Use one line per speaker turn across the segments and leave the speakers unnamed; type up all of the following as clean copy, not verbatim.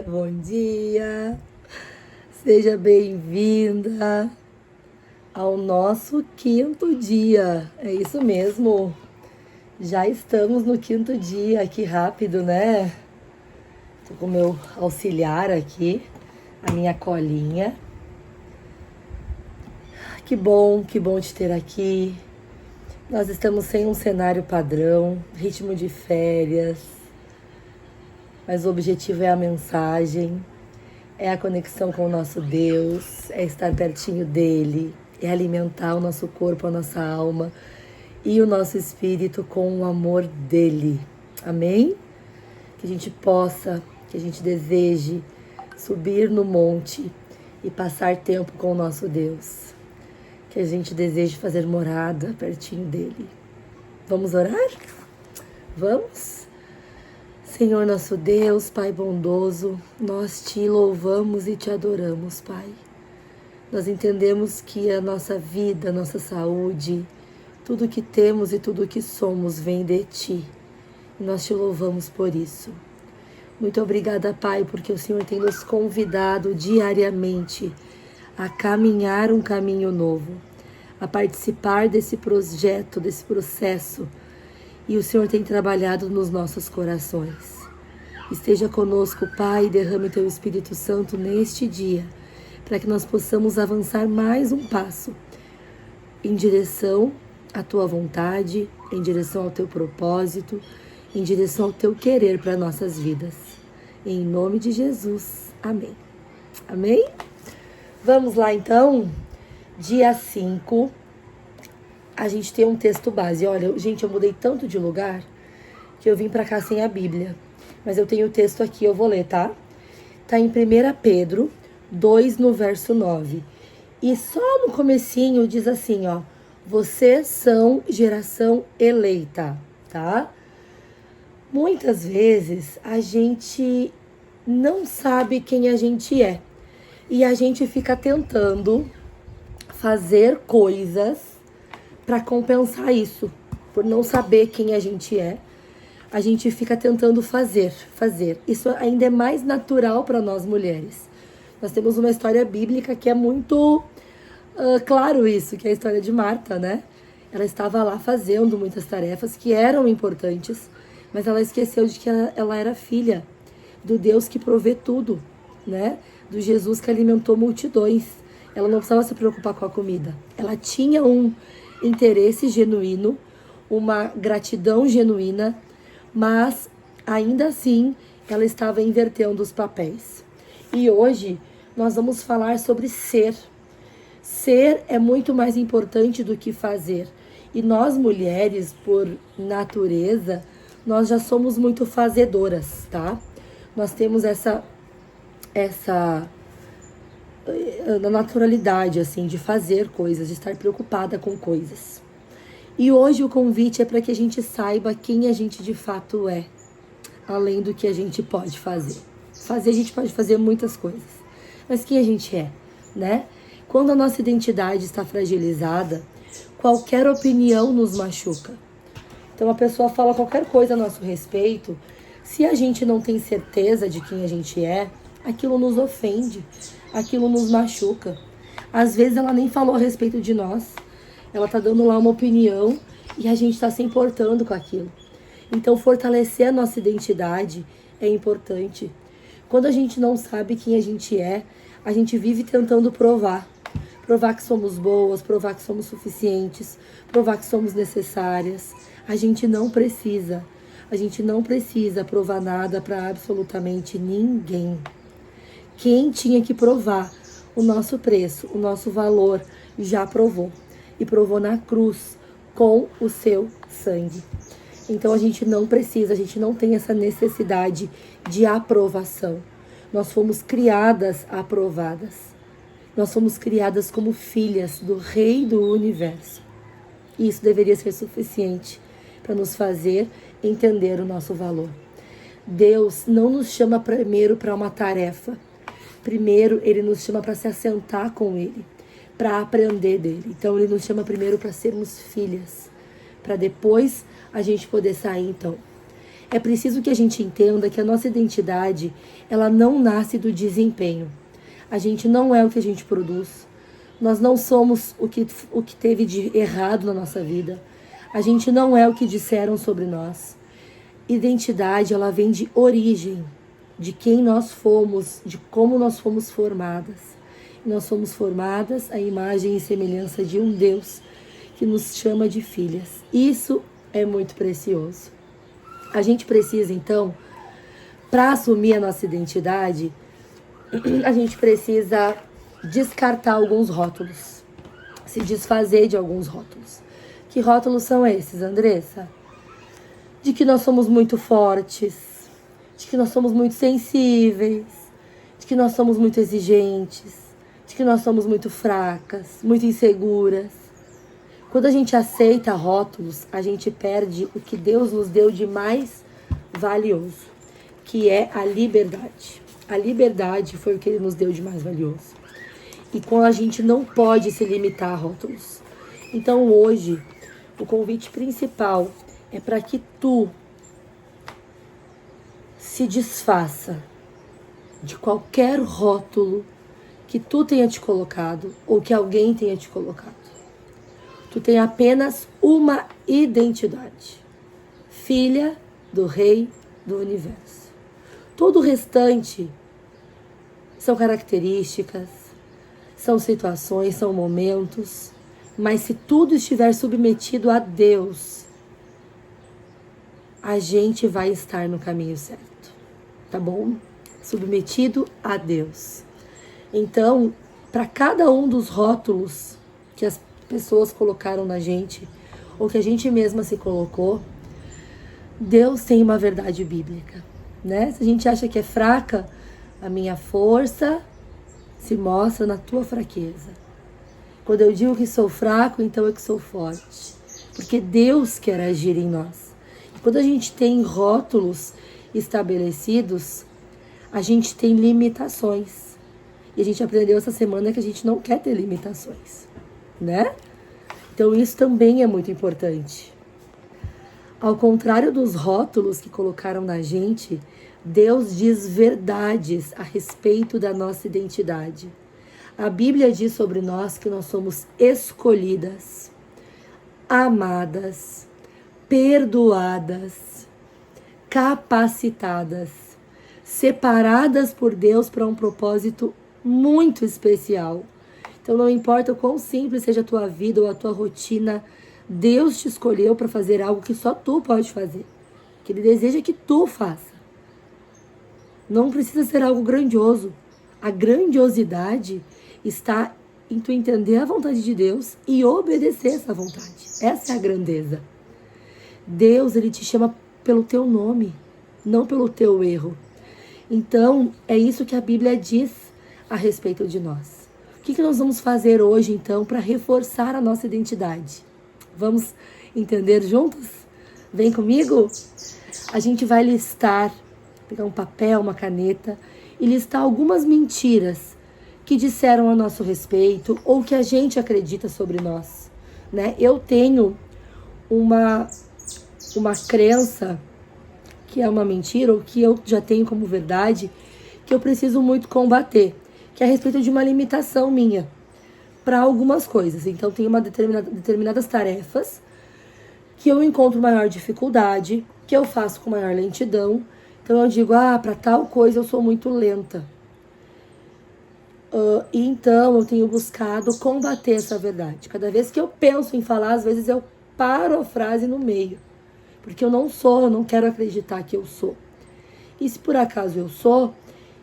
Bom dia, seja bem-vinda ao nosso quinto dia, é isso mesmo, já estamos no quinto dia, que rápido, né? Tô com o meu auxiliar aqui, a minha colinha, que bom te ter aqui. Nós estamos sem um cenário padrão, ritmo de férias, mas o objetivo é a mensagem, é a conexão com o nosso Deus, é estar pertinho dele, é alimentar o nosso corpo, a nossa alma e o nosso espírito com o amor dele. Amém? Que a gente possa, que a gente deseje subir no monte e passar tempo com o nosso Deus. Que a gente deseje fazer morada pertinho dele. Vamos orar? Vamos? Senhor nosso Deus, Pai bondoso, nós te louvamos e te adoramos, Pai. Nós entendemos que a nossa vida, a nossa saúde, tudo que temos e tudo que somos vem de Ti. E nós te louvamos por isso. Muito obrigada, Pai, porque o Senhor tem nos convidado diariamente a caminhar um caminho novo, a participar desse projeto, desse processo. E o Senhor tem trabalhado nos nossos corações. Esteja conosco, Pai, e derrame Teu Espírito Santo neste dia, para que nós possamos avançar mais um passo em direção à Tua vontade, em direção ao Teu propósito, em direção ao Teu querer para nossas vidas. Em nome de Jesus. Amém. Amém? Vamos lá, então. Dia 5. A gente tem um texto base. Olha, gente, eu mudei tanto de lugar que eu vim pra cá sem a Bíblia. Mas eu tenho o texto aqui, eu vou ler, tá? Tá em 1 Pedro 2, no verso 9. E só no comecinho diz assim, ó. Vocês são geração eleita, tá? Muitas vezes a gente não sabe quem a gente é. E a gente fica tentando fazer coisas para compensar isso, por não saber quem a gente é, a gente fica tentando fazer. Isso ainda é mais natural para nós mulheres. Nós temos uma história bíblica que é muito claro isso, que é a história de Marta, né? Ela estava lá fazendo muitas tarefas que eram importantes, mas ela esqueceu de que ela era filha do Deus que provê tudo, né? Do Jesus que alimentou multidões. Ela não precisava se preocupar com a comida. Ela tinha um interesse genuíno, uma gratidão genuína, mas ainda assim ela estava invertendo os papéis. E hoje nós vamos falar sobre ser. Ser é muito mais importante do que fazer. E nós mulheres, por natureza, nós já somos muito fazedoras, tá? Nós temos essa naturalidade, assim, de fazer coisas, de estar preocupada com coisas. E hoje o convite é para que a gente saiba quem a gente de fato é, além do que a gente pode fazer. A gente pode fazer muitas coisas, mas quem a gente é, né? Quando a nossa identidade está fragilizada, qualquer opinião nos machuca. Então a pessoa fala qualquer coisa a nosso respeito, se a gente não tem certeza de quem a gente é, aquilo nos ofende, aquilo nos machuca. Às vezes ela nem falou a respeito de nós, ela tá dando lá uma opinião e a gente tá se importando com aquilo. Então fortalecer a nossa identidade é importante. Quando a gente não sabe quem a gente é, a gente vive tentando provar. Provar que somos boas, provar que somos suficientes, provar que somos necessárias. A gente não precisa provar nada para absolutamente ninguém. Quem tinha que provar o nosso preço, o nosso valor, já provou. E provou na cruz com o seu sangue. Então a gente não tem essa necessidade de aprovação. Nós fomos criadas aprovadas. Nós fomos criadas como filhas do Rei do Universo. E isso deveria ser suficiente para nos fazer entender o nosso valor. Deus não nos chama primeiro para uma tarefa. Primeiro, Ele nos chama para se assentar com Ele, para aprender dele. Então, Ele nos chama primeiro para sermos filhas, para depois a gente poder sair, então. É preciso que a gente entenda que a nossa identidade, ela não nasce do desempenho. A gente não é o que a gente produz. Nós não somos o que teve de errado na nossa vida. A gente não é o que disseram sobre nós. Identidade, ela vem de origem, de quem nós fomos, de como nós fomos formadas. Nós fomos formadas à imagem e semelhança de um Deus que nos chama de filhas. Isso é muito precioso. A gente precisa, então, para assumir a nossa identidade, a gente precisa descartar alguns rótulos, se desfazer de alguns rótulos. Que rótulos são esses, Andressa? De que nós somos muito fortes, de que nós somos muito sensíveis, de que nós somos muito exigentes, de que nós somos muito fracas, muito inseguras. Quando a gente aceita rótulos, a gente perde o que Deus nos deu de mais valioso, que é a liberdade. A liberdade foi o que Ele nos deu de mais valioso. E quando a gente não pode se limitar a rótulos. Então hoje, o convite principal é para que tu se desfaça de qualquer rótulo que tu tenha te colocado ou que alguém tenha te colocado. Tu tem apenas uma identidade. Filha do Rei do Universo. Todo o restante são características, são situações, são momentos, mas se tudo estiver submetido a Deus, a gente vai estar no caminho certo, tá bom? Submetido a Deus. Então, para cada um dos rótulos que as pessoas colocaram na gente, ou que a gente mesma se colocou, Deus tem uma verdade bíblica, né? Se a gente acha que é fraca, a minha força se mostra na tua fraqueza. Quando eu digo que sou fraco, então é que sou forte. Porque Deus quer agir em nós. E quando a gente tem rótulos estabelecidos, a gente tem limitações. E a gente aprendeu essa semana que a gente não quer ter limitações, né? Então isso também é muito importante. Ao contrário dos rótulos que colocaram na gente, Deus diz verdades a respeito da nossa identidade. A Bíblia diz sobre nós que nós somos escolhidas, amadas, perdoadas, capacitadas, separadas por Deus para um propósito muito especial. Então não importa o quão simples seja a tua vida ou a tua rotina, Deus te escolheu para fazer algo que só tu pode fazer, que Ele deseja que tu faça. Não precisa ser algo grandioso. A grandiosidade está em tu entender a vontade de Deus e obedecer essa vontade. Essa é a grandeza. Deus, Ele te chama pelo teu nome, não pelo teu erro. Então, é isso que a Bíblia diz a respeito de nós. O que nós vamos fazer hoje, então, para reforçar a nossa identidade? Vamos entender juntos? Vem comigo? A gente vai listar, pegar um papel, uma caneta e listar algumas mentiras que disseram a nosso respeito ou que a gente acredita sobre nós, né? Eu tenho uma crença que é uma mentira ou que eu já tenho como verdade que eu preciso muito combater, que é a respeito de uma limitação minha para algumas coisas. Então tem determinadas tarefas que eu encontro maior dificuldade, que eu faço com maior lentidão. Então eu digo, para tal coisa eu sou muito lenta. Então eu tenho buscado combater essa verdade. Cada vez que eu penso em falar, às vezes eu paro a frase no meio. Porque eu não quero acreditar que eu sou. E se por acaso eu sou,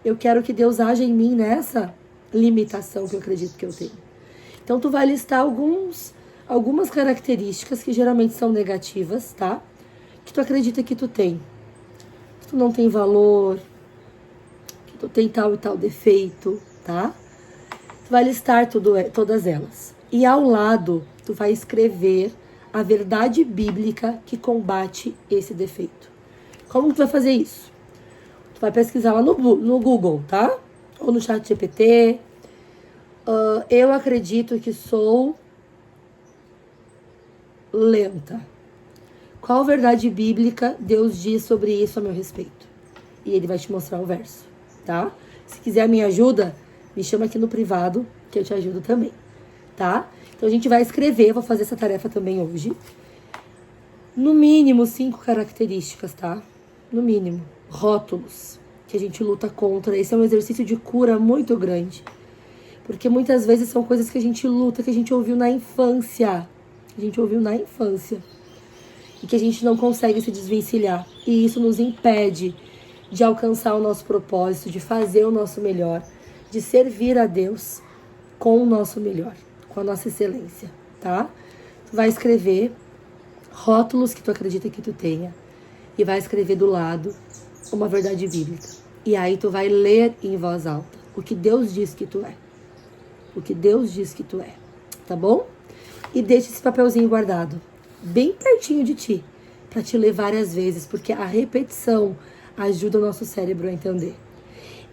eu quero que Deus haja em mim nessa limitação que eu acredito que eu tenho. Então tu vai listar algumas características que geralmente são negativas, tá? Que tu acredita que tu tem. Que tu não tem valor, que tu tem tal e tal defeito, tá? Tu vai listar todas elas. E ao lado, tu vai escrever a verdade bíblica que combate esse defeito. Como tu vai fazer isso? Tu vai pesquisar lá no Google, tá? Ou no ChatGPT. Eu acredito que sou lenta. Qual verdade bíblica Deus diz sobre isso a meu respeito? E Ele vai te mostrar o verso, tá? Se quiser a minha ajuda, me chama aqui no privado, que eu te ajudo também, tá? Então a gente vai escrever, vou fazer essa tarefa também hoje. No mínimo 5 características, tá? No mínimo. Rótulos, que a gente luta contra. Esse é um exercício de cura muito grande. Porque muitas vezes são coisas que a gente luta, que a gente ouviu na infância. E que a gente não consegue se desvencilhar. E isso nos impede de alcançar o nosso propósito, de fazer o nosso melhor, de servir a Deus com o nosso melhor, com a nossa excelência, tá? Tu vai escrever rótulos que tu acredita que tu tenha e vai escrever do lado uma verdade bíblica. E aí tu vai ler em voz alta o que Deus diz que tu é. O que Deus diz que tu é, tá bom? E deixa esse papelzinho guardado bem pertinho de ti, para te ler várias vezes, porque a repetição ajuda o nosso cérebro a entender.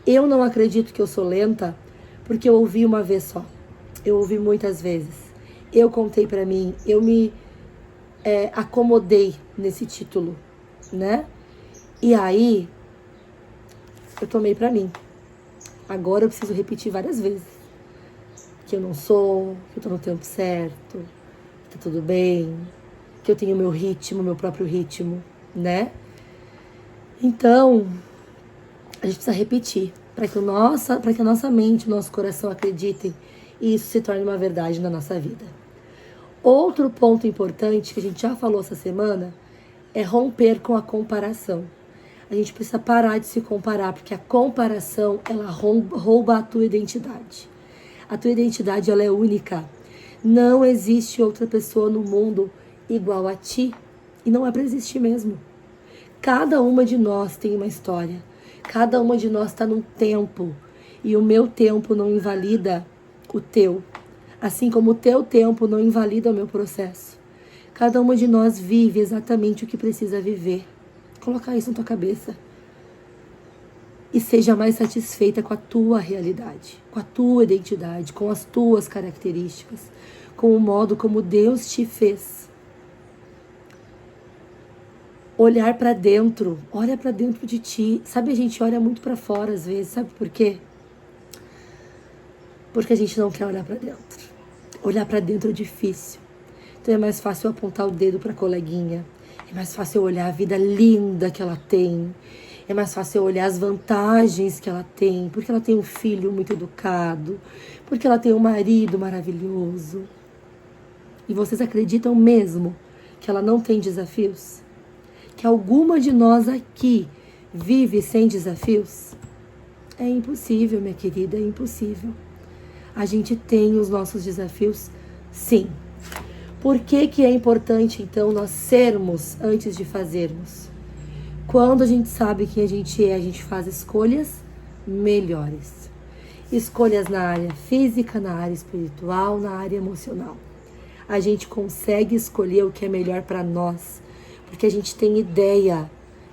Eu não acredito que eu sou lenta, porque eu ouvi uma vez só. Eu ouvi muitas vezes. Eu contei pra mim, eu me acomodei nesse título, né? E aí, eu tomei pra mim. Agora eu preciso repetir várias vezes. Que eu não sou, que eu tô no tempo certo, que tá tudo bem, que eu tenho meu ritmo, meu próprio ritmo, né? Então, a gente precisa repetir para que a nossa mente, o nosso coração acreditem e isso se torne uma verdade na nossa vida. Outro ponto importante que a gente já falou essa semana é romper com a comparação. A gente precisa parar de se comparar, porque a comparação, ela rouba a tua identidade. A tua identidade, ela é única. Não existe outra pessoa no mundo igual a ti. E não é para existir mesmo. Cada uma de nós tem uma história. Cada uma de nós está num tempo. E o meu tempo não invalida o teu. Assim como o teu tempo não invalida o meu processo. Cada uma de nós vive exatamente o que precisa viver. Colocar isso na tua cabeça. E seja mais satisfeita com a tua realidade, com a tua identidade, com as tuas características, com o modo como Deus te fez. Olhar para dentro, olha para dentro de ti. Sabe, a gente olha muito para fora às vezes, sabe por quê? Porque a gente não quer olhar para dentro. Olhar para dentro é difícil. Então é mais fácil apontar o dedo para a coleguinha. É mais fácil eu olhar a vida linda que ela tem. É mais fácil eu olhar as vantagens que ela tem. Porque ela tem um filho muito educado. Porque ela tem um marido maravilhoso. E vocês acreditam mesmo que ela não tem desafios? Que alguma de nós aqui vive sem desafios? É impossível, minha querida, é impossível. A gente tem os nossos desafios, sim. Por que é importante, então, nós sermos antes de fazermos? Quando a gente sabe quem a gente faz escolhas melhores. Escolhas na área física, na área espiritual, na área emocional. A gente consegue escolher o que é melhor para nós, porque a gente tem ideia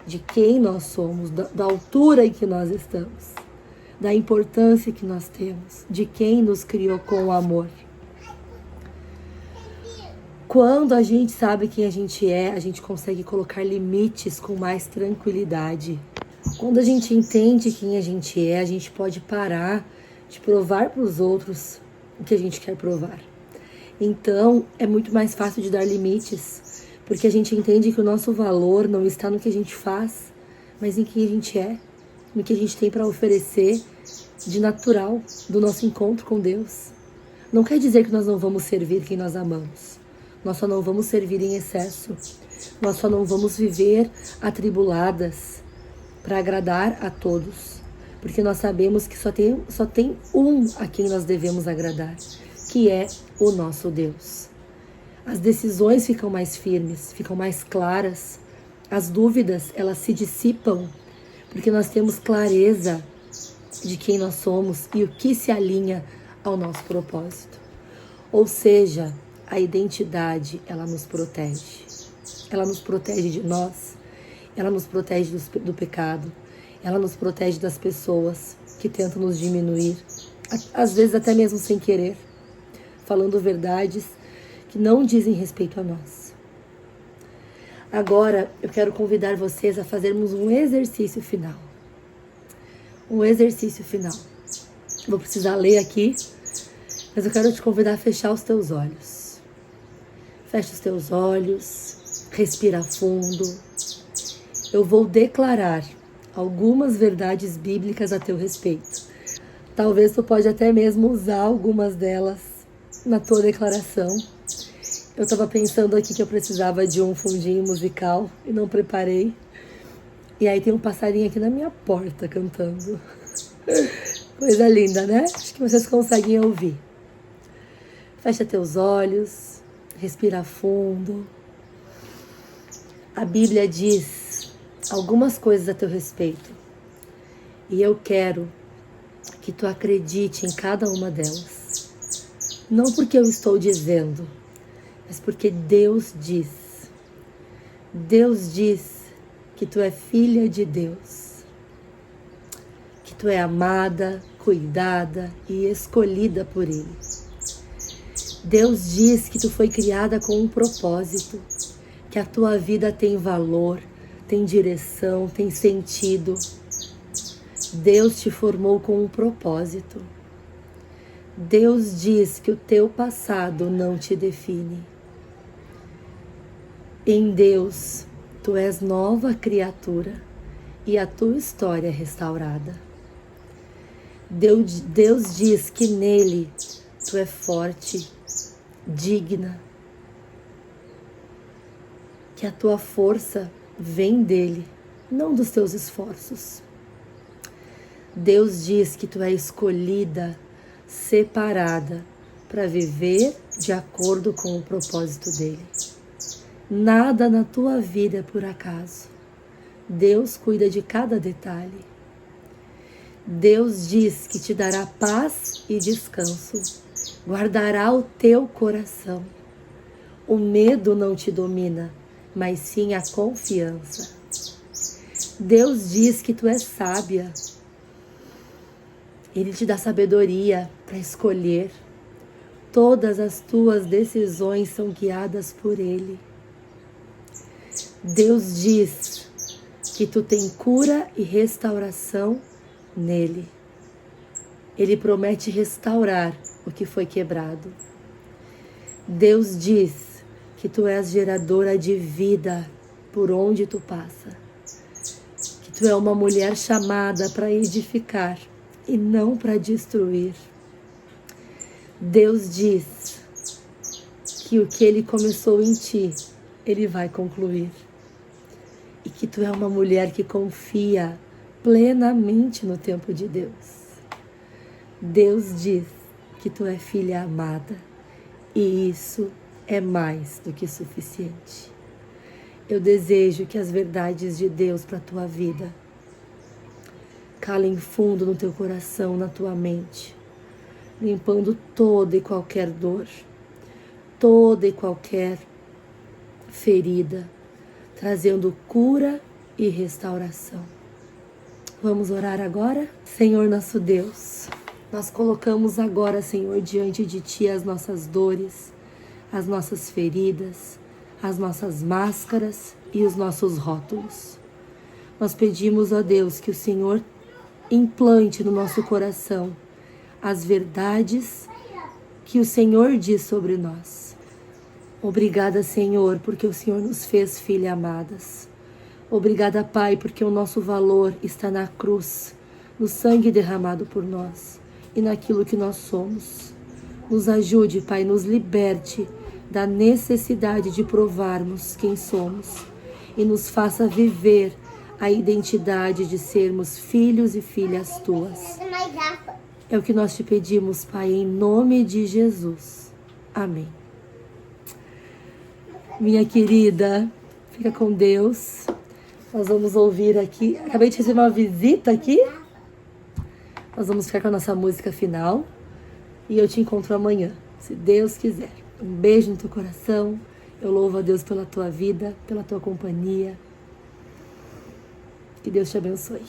de quem nós somos, da altura em que nós estamos, da importância que nós temos, de quem nos criou com amor. Quando a gente sabe quem a gente consegue colocar limites com mais tranquilidade. Quando a gente entende quem a gente pode parar de provar para os outros o que a gente quer provar. Então, é muito mais fácil de dar limites, porque a gente entende que o nosso valor não está no que a gente faz, mas em quem a gente é, no que a gente tem para oferecer de natural do nosso encontro com Deus. Não quer dizer que nós não vamos servir quem nós amamos. Nós só não vamos servir em excesso. Nós só não vamos viver atribuladas para agradar a todos. Porque nós sabemos que só tem um a quem nós devemos agradar, que é o nosso Deus. As decisões ficam mais firmes, ficam mais claras. As dúvidas, elas se dissipam, porque nós temos clareza de quem nós somos e o que se alinha ao nosso propósito. Ou seja, a identidade, ela nos protege. Ela nos protege de nós, ela nos protege do pecado, ela nos protege das pessoas que tentam nos diminuir, às vezes até mesmo sem querer, falando verdades que não dizem respeito a nós. Agora, eu quero convidar vocês a fazermos um exercício final. Um exercício final. Vou precisar ler aqui, mas eu quero te convidar a fechar os teus olhos. Fecha os teus olhos, respira fundo. Eu vou declarar algumas verdades bíblicas a teu respeito. Talvez tu pode até mesmo usar algumas delas na tua declaração. Eu estava pensando aqui que eu precisava de um fundinho musical e não preparei. E aí tem um passarinho aqui na minha porta cantando. Coisa linda, né? Acho que vocês conseguem ouvir. Fecha teus olhos, respira fundo. A Bíblia diz algumas coisas a teu respeito. E eu quero que tu acredite em cada uma delas. Não porque eu estou dizendo, mas porque Deus diz. Deus diz que tu é filha de Deus. Que tu é amada, cuidada e escolhida por Ele. Deus diz que tu foi criada com um propósito, que a tua vida tem valor, tem direção, tem sentido. Deus te formou com um propósito. Deus diz que o teu passado não te define. Em Deus, tu és nova criatura e a tua história é restaurada. Deus diz que nele tu é forte, digna, que a tua força vem dele, não dos teus esforços. Deus diz que tu é escolhida, separada, para viver de acordo com o propósito dele. Nada na tua vida é por acaso. Deus cuida de cada detalhe. Deus diz que te dará paz e descanso, guardará o teu coração. O medo não te domina, mas sim a confiança. Deus diz que tu és sábia. Ele te dá sabedoria para escolher. Todas as tuas decisões são guiadas por Ele. Deus diz que tu tem cura e restauração nele. Ele promete restaurar o que foi quebrado. Deus diz que tu és geradora de vida. por onde tu passa. Que tu é uma mulher chamada para edificar e não para destruir. Deus diz que o que Ele começou em ti, Ele vai concluir. E que tu é uma mulher que confia plenamente no tempo de Deus. Deus diz que tu é filha amada. E isso é mais do que suficiente. Eu desejo que as verdades de Deus para a tua vida calem fundo no teu coração, na tua mente, limpando toda e qualquer dor, toda e qualquer ferida, trazendo cura e restauração. Vamos orar agora? Senhor nosso Deus, nós colocamos agora, Senhor, diante de Ti as nossas dores, as nossas feridas, as nossas máscaras e os nossos rótulos. Nós pedimos a Deus que o Senhor implante no nosso coração as verdades que o Senhor diz sobre nós. Obrigada, Senhor, porque o Senhor nos fez filhas amadas. Obrigada, Pai, porque o nosso valor está na cruz, no sangue derramado por nós e naquilo que nós somos. Nos ajude, Pai, nos liberte da necessidade de provarmos quem somos e nos faça viver a identidade de sermos filhos e filhas Tuas. É o que nós te pedimos, Pai, em nome de Jesus. Amém. Minha querida, fica com Deus. Nós vamos ouvir aqui. Acabei de receber uma visita aqui. Nós vamos ficar com a nossa música final. E eu te encontro amanhã, se Deus quiser. Um beijo no teu coração. Eu louvo a Deus pela tua vida, pela tua companhia. Que Deus te abençoe.